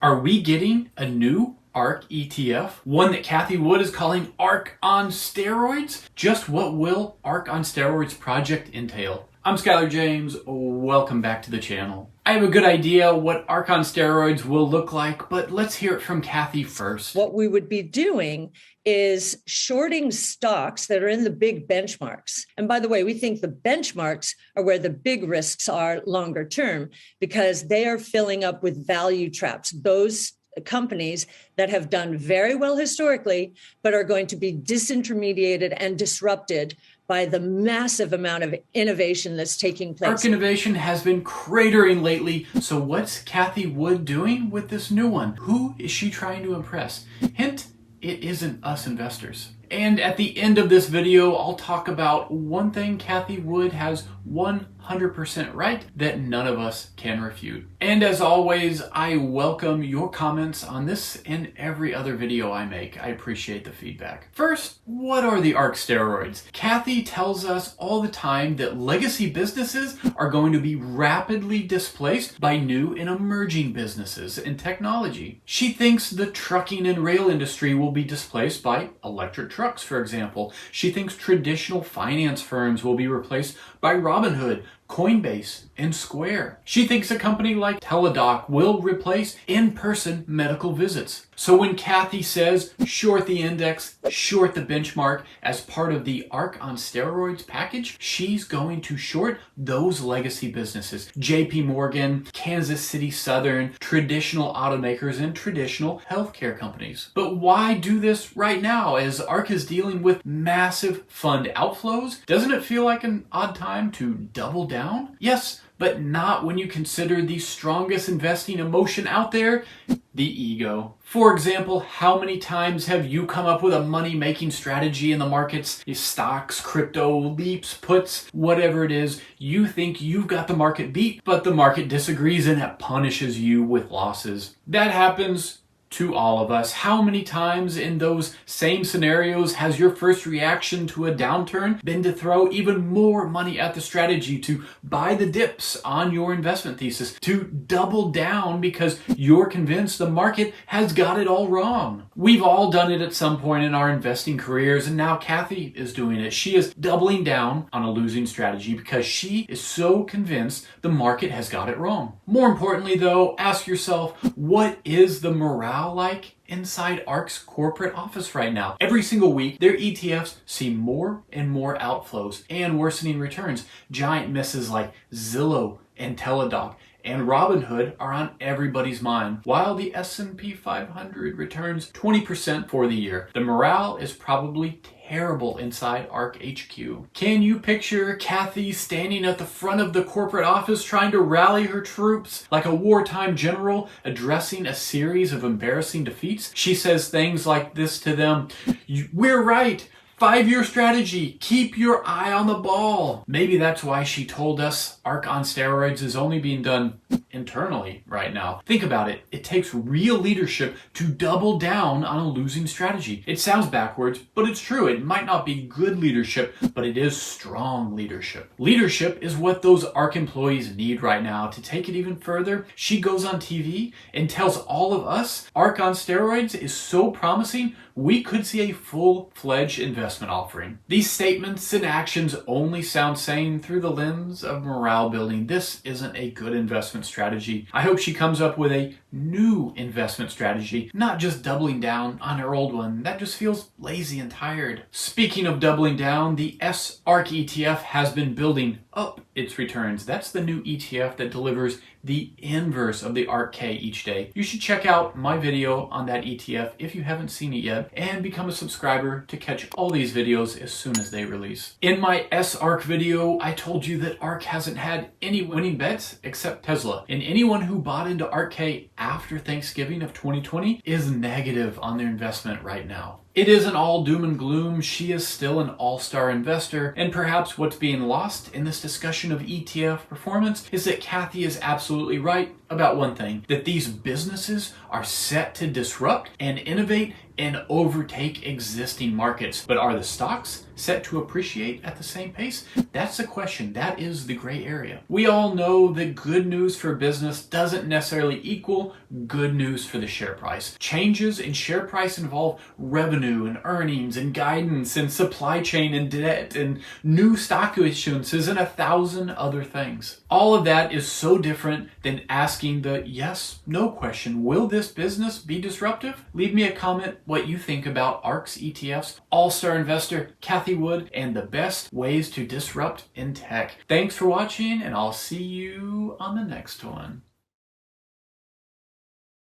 Are we getting a new Ark ETF? One that Cathie Wood is calling Ark on Steroids? Just what will Ark on Steroids project entail? I'm Skylar James, welcome back to the channel. I have a good idea what Ark on Steroids will look like, but let's hear it from Cathie first. What we would be doing is shorting stocks that are in the big benchmarks. And by the way, we think the benchmarks are where the big risks are longer term because they are filling up with value traps. Those companies that have done very well historically, but are going to be disintermediated and disrupted by the massive amount of innovation that's taking place. Ark Innovation has been cratering lately, so what's Cathie Wood doing with this new one? Who is she trying to impress? Hint, it isn't us investors. And at the end of this video, I'll talk about one thing Cathie Wood has 100% right that none of us can refute. And as always, I welcome your comments on this and every other video I make. I appreciate the feedback. First, what are the Ark Steroids? Cathie tells us all the time that legacy businesses are going to be rapidly displaced by new and emerging businesses and technology. She thinks the trucking and rail industry will be displaced by electric trucks, for example. She thinks traditional finance firms will be replaced by Robinhood, Coinbase and Square. She thinks a company like Teledoc will replace in-person medical visits. So when Cathie says short the index, short the benchmark as part of the Ark on Steroids package, she's going to short those legacy businesses. JP Morgan, Kansas City Southern, traditional automakers, and traditional healthcare companies. But why do this right now as Ark is dealing with massive fund outflows? Doesn't it feel like an odd time to double down? Yes, but not when you consider the strongest investing emotion out there, the ego. For example, how many times have you come up with a money-making strategy in the markets? Stocks, crypto, leaps, puts, whatever it is, you think you've got the market beat, but the market disagrees and it punishes you with losses. That happens to all of us. How many times in those same scenarios has your first reaction to a downturn been to throw even more money at the strategy, to buy the dips on your investment thesis, to double down because you're convinced the market has got it all wrong? We've all done it at some point in our investing careers, and now Cathie is doing it. She is doubling down on a losing strategy because she is so convinced the market has got it wrong. More importantly though, ask yourself, what is the morale like inside Ark's corporate office right now? Every single week, their ETFs see more and more outflows and worsening returns. Giant misses like Zillow and Teledoc and Robinhood are on everybody's mind, while the S&P 500 returns 20% for the year. The morale is probably terrible inside Ark HQ. Can you picture Cathie standing at the front of the corporate office trying to rally her troops like a wartime general addressing a series of embarrassing defeats? She says things like this to them: "We're right. 5-year strategy. Keep your eye on the ball." Maybe that's why she told us Ark on Steroids is only being done internally right now. Think about it. It takes real leadership to double down on a losing strategy. It sounds backwards, but it's true. It might not be good leadership, but it is strong leadership. Leadership is what those Ark employees need right now. To take it even further, she goes on TV and tells all of us Ark on Steroids is so promising, we could see a full-fledged investment offering. These statements and actions only sound sane through the lens of morale building. This isn't a good investment strategy. I hope she comes up with a new investment strategy, not just doubling down on her old one. That just feels lazy and tired. Speaking of doubling down, the ARK ETF has been building up its returns. That's the new ETF that delivers the inverse of the Ark K each day. You should check out my video on that ETF if you haven't seen it yet, and become a subscriber to catch all these videos as soon as they release. In my ARK video, I told you that Ark hasn't had any winning bets except Tesla, and anyone who bought into Ark K after Thanksgiving of 2020 is negative on their investment right now. It isn't all doom and gloom. She is still an all-star investor, and perhaps what's being lost in this discussion of ETF performance is that Cathie is absolutely right about one thing, that these businesses are set to disrupt and innovate and overtake existing markets. But are the stocks set to appreciate at the same pace? That's the question. That is the gray area. We all know that good news for business doesn't necessarily equal good news for the share price. Changes in share price involve revenue and earnings and guidance and supply chain and debt and new stock issuances and 1,000 other things. All of that is so different than asking the yes, no question. Will this business be disruptive? Leave me a comment what you think about ARK's ETFs, all-star investor Cathie Wood, and the best ways to disrupt in tech. Thanks for watching, and I'll see you on the next one.